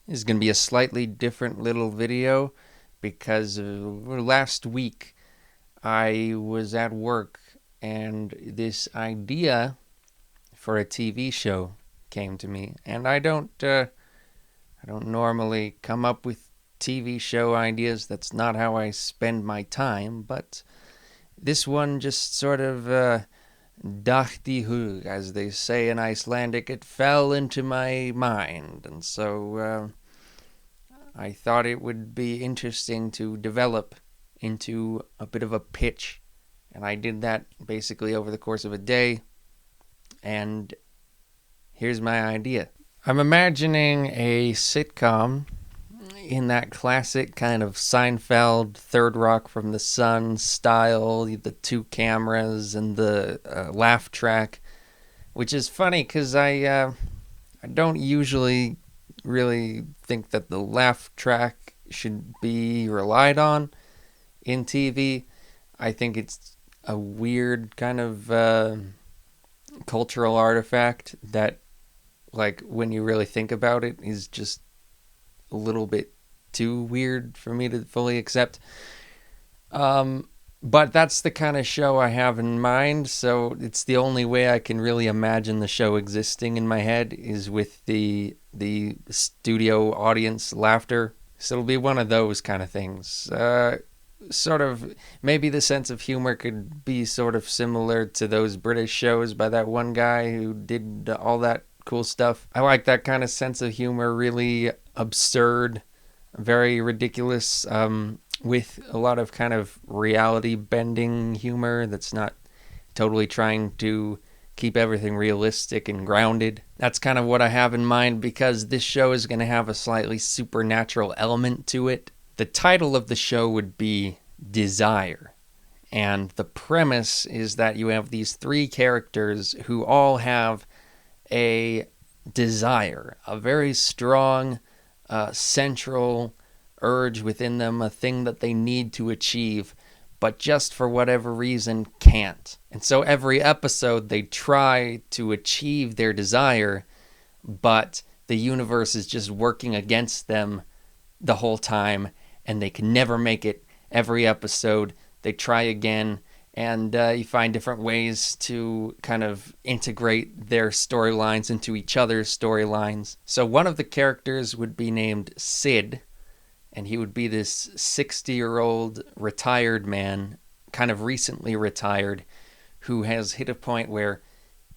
This is going to be a slightly different little video because last week I was at work and this idea for a TV show came to me. And I don't normally come up with TV show ideas. That's not how I spend my time, but this one just sort of dacht i hug, as they say in Icelandic. It fell into my mind, and so I thought it would be interesting to develop into a bit of a pitch. And I did that basically over the course of a day. And here's my idea. I'm imagining a sitcom in that classic kind of Seinfeld, Third Rock from the Sun style, the two cameras and the laugh track, which is funny because I don't usually really think that the laugh track should be relied on in TV. I think it's a weird kind of cultural artifact that, like, when you really think about it, is just a little bit too weird for me to fully accept. But that's the kind of show I have in mind, so it's the only way I can really imagine the show existing in my head is with the studio audience laughter. So it'll be one of those kind of things. Sort of, maybe the sense of humor could be sort of similar to those British shows by that one guy who did all that cool stuff. I like that kind of sense of humor, really absurd, very ridiculous, with a lot of kind of reality bending humor that's not totally trying to keep everything realistic and grounded. That's kind of what I have in mind because this show is going to have a slightly supernatural element to it. The title of the show would be Desire. And the premise is that you have these three characters who all have a desire, a very strong, central urge within them, a thing that they need to achieve, but just for whatever reason can't. And so every episode they try to achieve their desire, but the universe is just working against them the whole time, and they can never make it. Every episode they try again, and you find different ways to kind of integrate their storylines into each other's storylines. So one of the characters would be named Sid, and he would be this 60-year-old retired man, kind of recently retired, who has hit a point where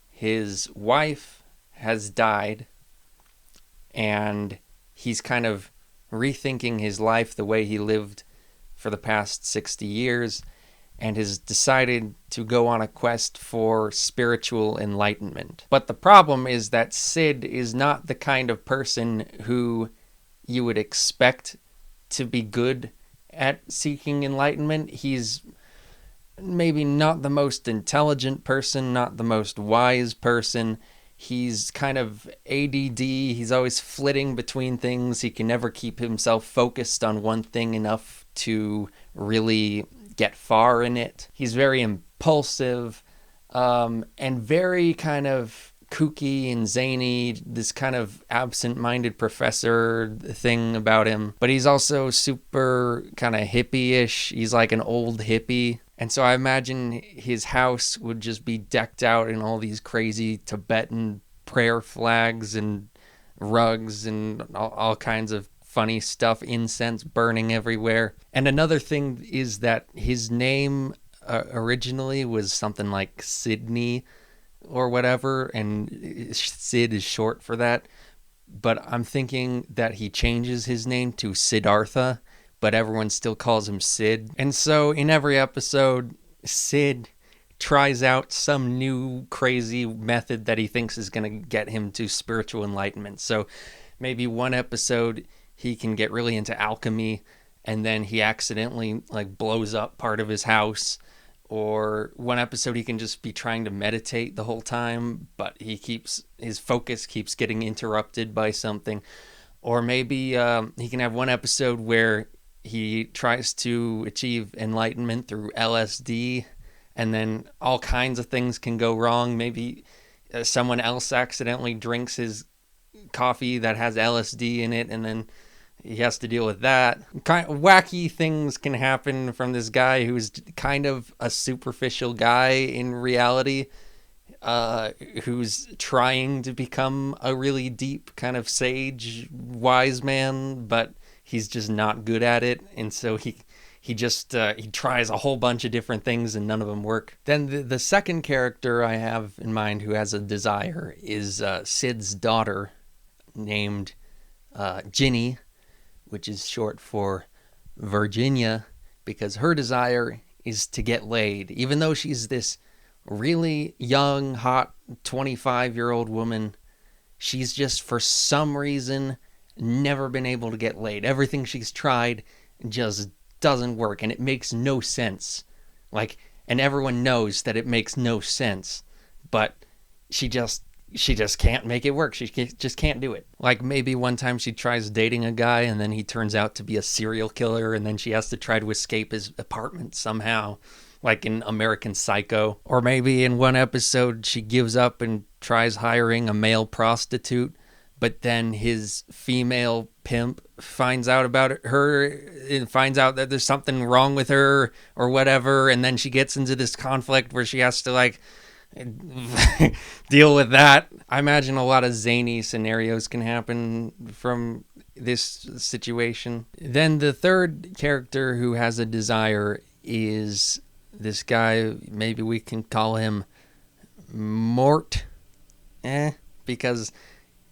his wife has died, and he's kind of rethinking his life, the way he lived for the past 60 years, and has decided to go on a quest for spiritual enlightenment. But the problem is that Sid is not the kind of person who you would expect to be good at seeking enlightenment. He's maybe not the most intelligent person, not the most wise person. He's kind of ADD. He's always flitting between things. He can never keep himself focused on one thing enough to really get far in it. He's very impulsive, and very kind of kooky and zany, this kind of absent-minded professor thing about him. But he's also super kind of hippie-ish. He's like an old hippie. And so I imagine his house would just be decked out in all these crazy Tibetan prayer flags and rugs and all kinds of funny stuff, incense burning everywhere. And another thing is that his name originally was something like Sydney or whatever, and Sid is short for that. But I'm thinking that he changes his name to Siddhartha, but everyone still calls him Sid. And so in every episode, Sid tries out some new crazy method that he thinks is going to get him to spiritual enlightenment. So maybe one episode he can get really into alchemy, and then he accidentally like blows up part of his house. Or one episode he can just be trying to meditate the whole time, but his focus keeps getting interrupted by something. Or maybe he can have one episode where he tries to achieve enlightenment through LSD, and then all kinds of things can go wrong. Maybe someone else accidentally drinks his coffee that has LSD in it, and then he has to deal with that. Kind of wacky things can happen from this guy who's kind of a superficial guy in reality, who's trying to become a really deep kind of sage, wise man, but he's just not good at it, and so he tries a whole bunch of different things and none of them work. Then the second character I have in mind who has a desire is Sid's daughter, named Ginny, which is short for Virginia, because her desire is to get laid. Even though she's this really young, hot 25-year-old woman, she's just, for some reason, never been able to get laid. Everything she's tried just doesn't work, and it makes no sense. And everyone knows that it makes no sense, but she just can't make it work. She just can't do it. Like, maybe one time she tries dating a guy and then he turns out to be a serial killer, and then she has to try to escape his apartment somehow, like in American Psycho. Or maybe in one episode she gives up and tries hiring a male prostitute, but then his female pimp finds out about her and finds out that there's something wrong with her or whatever, and then she gets into this conflict where she has to deal with that. I imagine a lot of zany scenarios can happen from this situation. Then the third character who has a desire is this guy, maybe we can call him Mort, because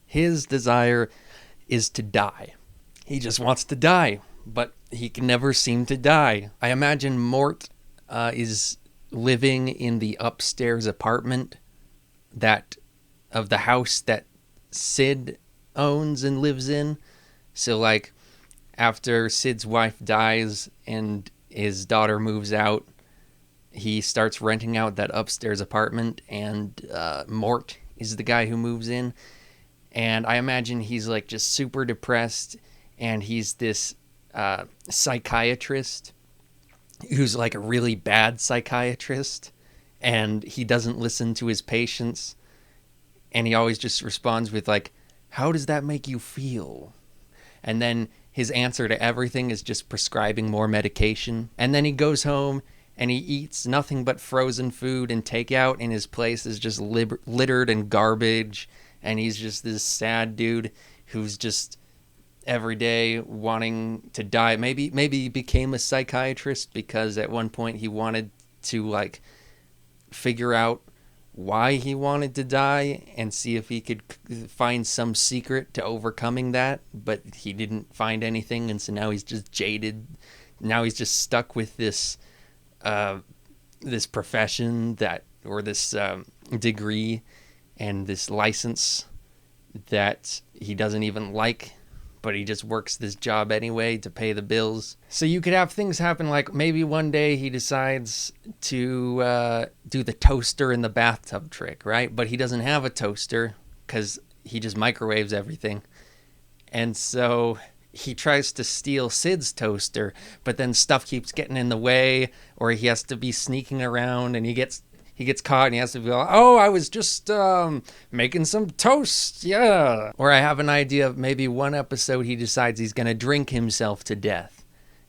his desire is to die. He just wants to die, but he can never seem to die. I imagine Mort is living in the upstairs apartment of the house that Sid owns and lives in. So after Sid's wife dies and his daughter moves out, he starts renting out that upstairs apartment, and Mort is the guy who moves in. And I imagine he's just super depressed, and he's this psychiatrist who's a really bad psychiatrist, and he doesn't listen to his patients, and he always just responds with how does that make you feel? And then his answer to everything is just prescribing more medication. And then he goes home and he eats nothing but frozen food and takeout, and his place is just littered and garbage, and he's just this sad dude who's just every day wanting to die. Maybe he became a psychiatrist because at one point he wanted to figure out why he wanted to die and see if he could find some secret to overcoming that, but he didn't find anything, and so now he's just jaded. Now he's just stuck with this this profession or this degree and this license that he doesn't even like, but he just works this job anyway to pay the bills. So you could have things happen maybe one day he decides to do the toaster in the bathtub trick, right? But he doesn't have a toaster because he just microwaves everything. And so he tries to steal Sid's toaster, but then stuff keeps getting in the way, or he has to be sneaking around, and he gets caught, and he has to be like, oh, I was just making some toast, yeah. Or I have an idea of maybe one episode he decides he's going to drink himself to death.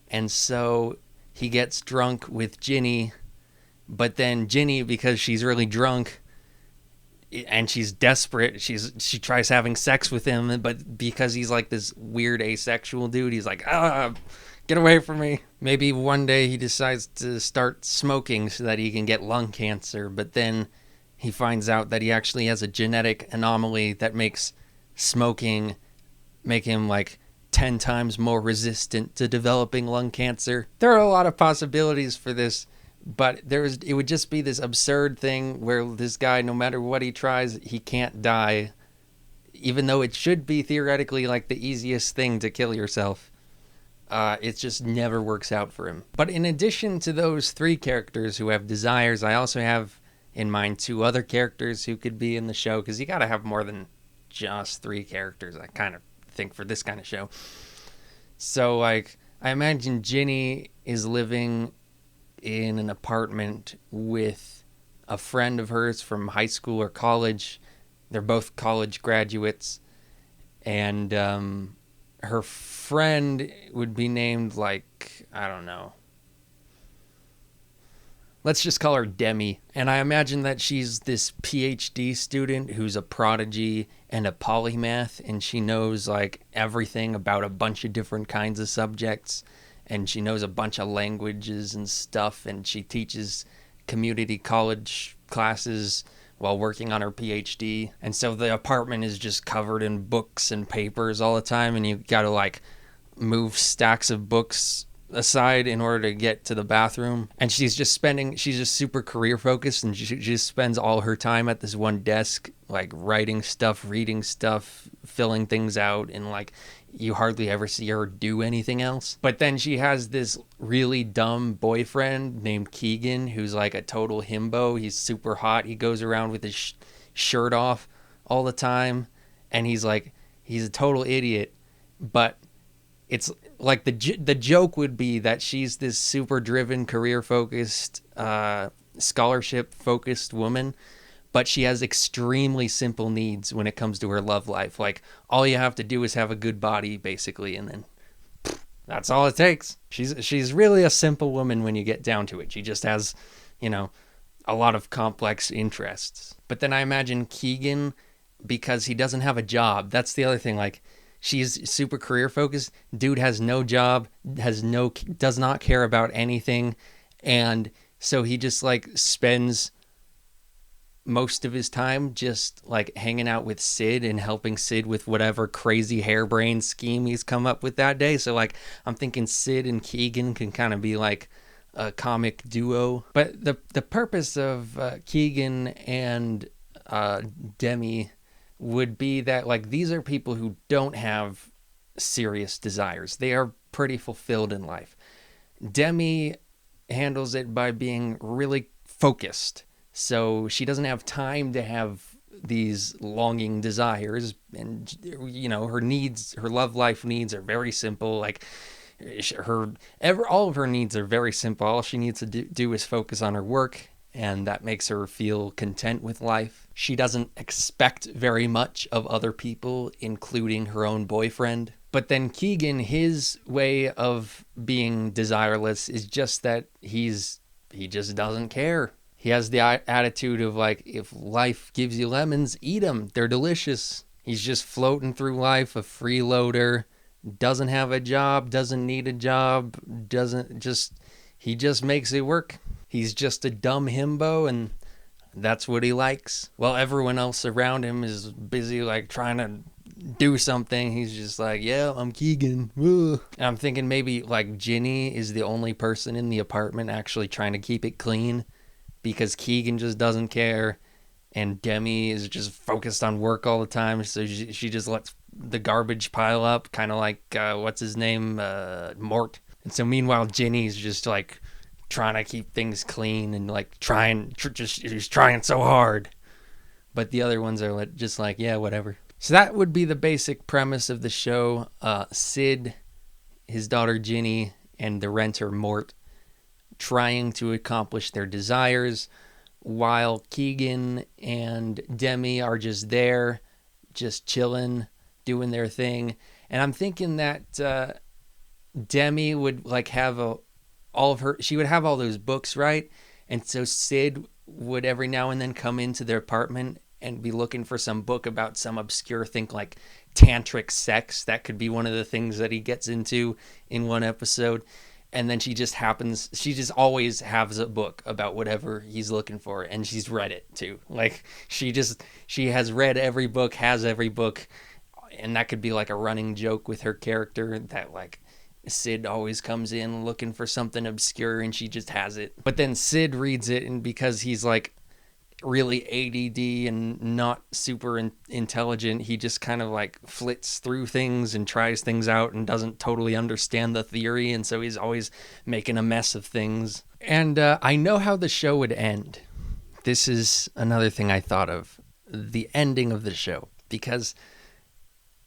And so he gets drunk with Ginny, but then Ginny, because she's really drunk and she's desperate, she tries having sex with him, but because he's this weird asexual dude, he's get away from me. Maybe one day he decides to start smoking so that he can get lung cancer, but then he finds out that he actually has a genetic anomaly that makes smoking make him 10 times more resistant to developing lung cancer. There are a lot of possibilities for this, but it would just be this absurd thing where this guy, no matter what he tries, he can't die, even though it should be theoretically the easiest thing to kill yourself. It just never works out for him. But in addition to those three characters who have desires, I also have in mind two other characters who could be in the show, because you gotta have more than just three characters, I kind of think, for this kind of show. So I imagine Ginny is living in an apartment with a friend of hers from high school or college. They're both college graduates, And her friend would be named, like, I don't know. Let's just call her Demi. And I imagine that she's this PhD student who's a prodigy and a polymath, and she knows like everything about a bunch of different kinds of subjects, and she knows a bunch of languages and stuff, and she teaches community college classes while working on her PhD. And so the apartment is just covered in books and papers all the time, and you gotta like move stacks of books aside in order to get to the bathroom. And she's just super career focused, and she just spends all her time at this one desk, like writing stuff, reading stuff, filling things out, and like you hardly ever see her do anything else. But then she has this really dumb boyfriend named Keegan, who's like a total himbo. He's super hot. He goes around with his shirt off all the time, and he's a total idiot. But it's like the joke would be that she's this super driven, career focused, scholarship focused woman, but she has extremely simple needs when it comes to her love life. Like all you have to do is have a good body, basically, and then that's all it takes. She's really a simple woman when you get down to it. She just has, a lot of complex interests. But then I imagine Keegan, because he doesn't have a job. That's the other thing. Like, she's super career focused. Dude has no job, does not care about anything. And so he just like spends most of his time just like hanging out with Sid and helping Sid with whatever crazy harebrained scheme he's come up with that day. So like, I'm thinking Sid and Keegan can kind of be like a comic duo. But the purpose of Keegan and Demi would be that like these are people who don't have serious desires. They are pretty fulfilled in life. Demi handles it by being really focused. So she doesn't have time to have these longing desires, and her love life needs are very simple. Like all of her needs are very simple. All she needs to do is focus on her work, and that makes her feel content with life. She doesn't expect very much of other people, including her own boyfriend. But then Keegan, his way of being desireless is just that he just doesn't care. He has the attitude of like, if life gives you lemons, eat them. They're delicious. He's just floating through life, a freeloader, doesn't have a job, doesn't need a job, he just makes it work. He's just a dumb himbo, and that's what he likes. While everyone else around him is busy like trying to do something, he's just like, yeah, I'm Keegan. Ugh. And I'm thinking maybe like Ginny is the only person in the apartment actually trying to keep it clean, because Keegan just doesn't care, and Demi is just focused on work all the time, so she just lets the garbage pile up, kind of like, what's his name, Mort. And so meanwhile, Ginny's just like trying to keep things clean and like she's trying so hard. But the other ones are just like, yeah, whatever. So that would be the basic premise of the show. Sid, his daughter Ginny, and the renter Mort trying to accomplish their desires, while Keegan and Demi are just there, just chilling, doing their thing. And I'm thinking that Demi would like have she would have all those books, right? And so Sid would every now and then come into their apartment and be looking for some book about some obscure thing like tantric sex. That could be one of the things that he gets into in one episode. And then she just always has a book about whatever he's looking for, and she's read it too. Like she has read every book, has every book, and that could be like a running joke with her character, that like Sid always comes in looking for something obscure and she just has it. But then Sid reads it, and because he's like really ADD and not super intelligent, he just kind of like flits through things and tries things out and doesn't totally understand the theory, and so he's always making a mess of things. And I know how the show would end. This is another thing I thought of, the ending of the show, because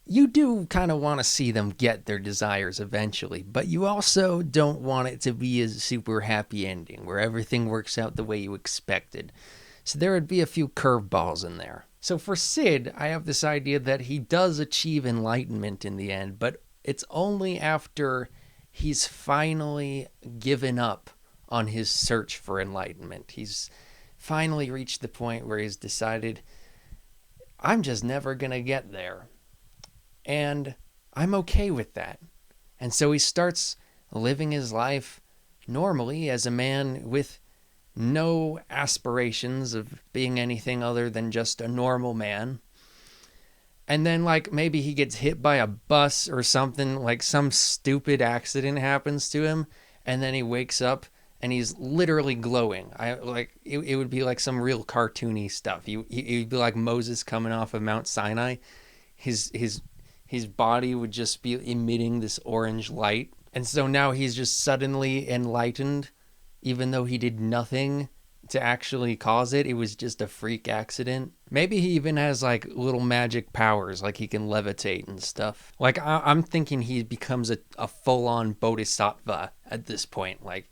you do kind of want to see them get their desires eventually, but you also don't want it to be a super happy ending where everything works out the way you expected. So there would be a few curveballs in there. So for Sid, I have this idea that he does achieve enlightenment in the end, but it's only after he's finally given up on his search for enlightenment. He's finally reached the point where he's decided, I'm just never going to get there. And I'm okay with that. And so he starts living his life normally as a man with no aspirations of being anything other than just a normal man. And then, like, maybe he gets hit by a bus or something, like some stupid accident happens to him, and then he wakes up and he's literally glowing. It would be like some real cartoony stuff. He'd be like Moses coming off of Mount Sinai. His body would just be emitting this orange light. And so now he's just suddenly enlightened, even though he did nothing to actually cause it. It was just a freak accident. Maybe he even has like little magic powers, like he can levitate and stuff. Like I'm thinking he becomes a full-on bodhisattva at this point, like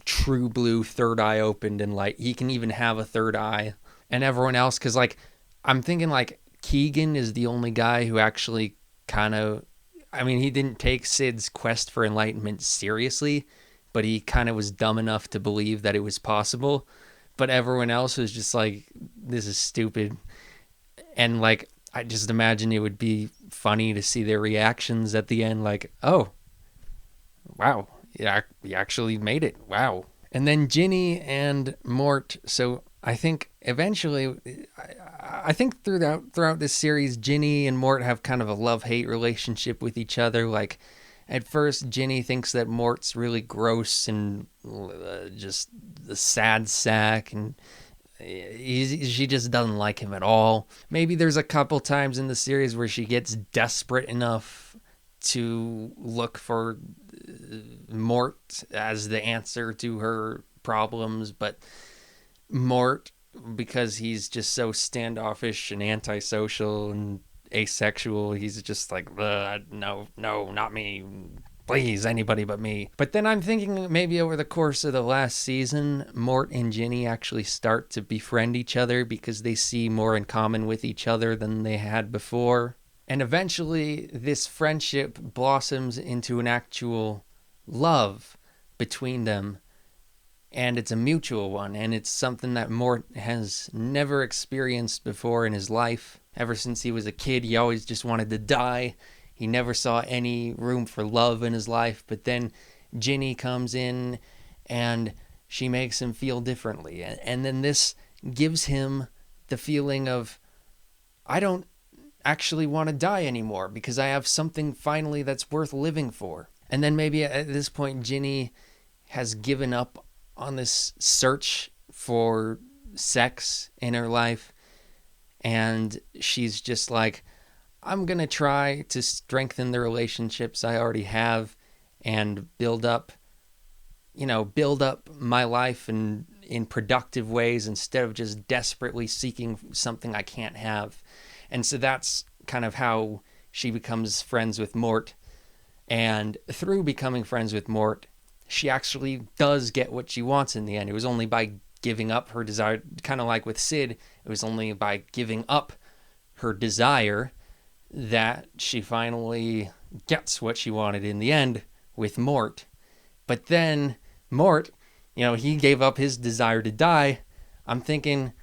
true blue, third eye opened, and like he can even have a third eye. And everyone else, because like I'm thinking like Keegan is the only guy who actually kind of, I mean, he didn't take Sid's quest for enlightenment seriously, but he kind of was dumb enough to believe that it was possible. But everyone else was just like, this is stupid. And like, I just imagine it would be funny to see their reactions at the end, like, oh, wow, yeah, you actually made it. Wow. And then Ginny and Mort. So I think eventually, I think throughout this series, Ginny and Mort have kind of a love-hate relationship with each other. Like, at first, Ginny thinks that Mort's really gross and just the sad sack, and she just doesn't like him at all. Maybe there's a couple times in the series where she gets desperate enough to look for Mort as the answer to her problems, but Mort, because he's just so standoffish and antisocial and asexual, he's just like, no, not me, please, anybody but me. But then I'm thinking maybe over the course of the last season, Mort and Ginny actually start to befriend each other because they see more in common with each other than they had before. And eventually this friendship blossoms into an actual love between them. And it's a mutual one, and it's something that Mort has never experienced before in his life. Ever since he was a kid, he always just wanted to die. He never saw any room for love in his life. But then Ginny comes in, and she makes him feel differently. And then this gives him the feeling of, I don't actually want to die anymore because I have something finally that's worth living for. And then maybe at this point, Ginny has given up on this search for sex in her life, and she's just like, I'm gonna try to strengthen the relationships I already have and build up my life in productive ways instead of just desperately seeking something I can't have. And so that's kind of how she becomes friends with Mort. And through becoming friends with Mort, she actually does get what she wants in the end. It was only by giving up her desire, kind of like with Sid, it was only by giving up her desire that she finally gets what she wanted in the end with Mort. But then Mort, he gave up his desire to die. I'm thinking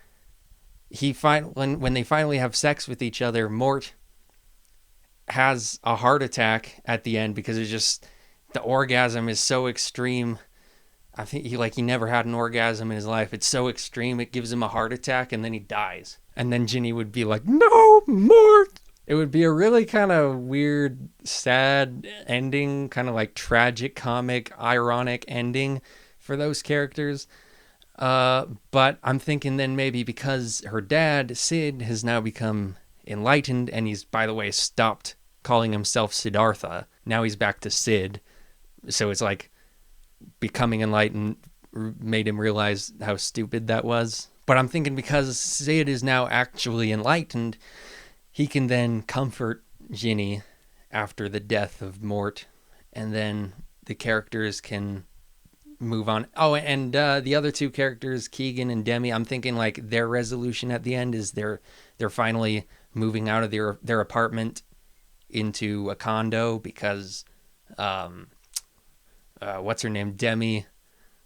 when they finally have sex with each other, Mort has a heart attack at the end because it's just, the orgasm is so extreme. I think he never had an orgasm in his life. It's so extreme, it gives him a heart attack, and then he dies. And then Ginny would be like, no, Mort! It would be a really kind of weird, sad ending, kind of like tragic, comic, ironic ending for those characters. But I'm thinking then maybe because her dad, Sid, has now become enlightened, and he's, by the way, stopped calling himself Siddhartha. Now he's back to Sid. So it's like becoming enlightened made him realize how stupid that was. But I'm thinking because Sid is now actually enlightened, he can then comfort Ginny after the death of Mort. And then the characters can move on. Oh, and the other two characters, Keegan and Demi, I'm thinking like their resolution at the end is they're finally moving out of their apartment into a condo because what's her name, Demi,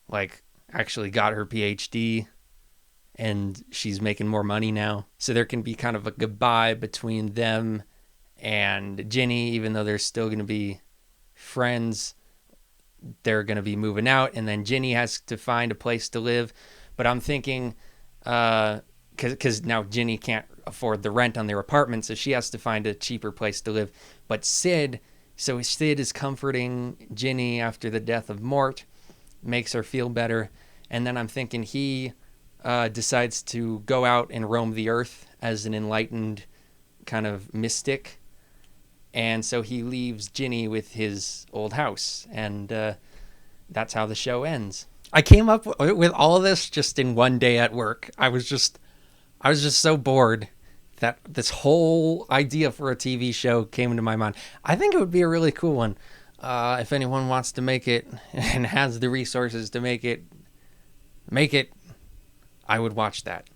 like actually got her PhD and she's making more money now. So there can be kind of a goodbye between them and Ginny, even though they're still going to be friends. They're going to be moving out, and then Ginny has to find a place to live. But I'm thinking, because now Ginny can't afford the rent on their apartment, so she has to find a cheaper place to live. But Sid is comforting Ginny after the death of Mort, makes her feel better. And then I'm thinking he decides to go out and roam the earth as an enlightened kind of mystic. And so he leaves Ginny with his old house, and that's how the show ends. I came up with all of this just in one day at work. I was just so bored that this whole idea for a TV show came into my mind. I think it would be a really cool one. If anyone wants to make it and has the resources to make it, I would watch that.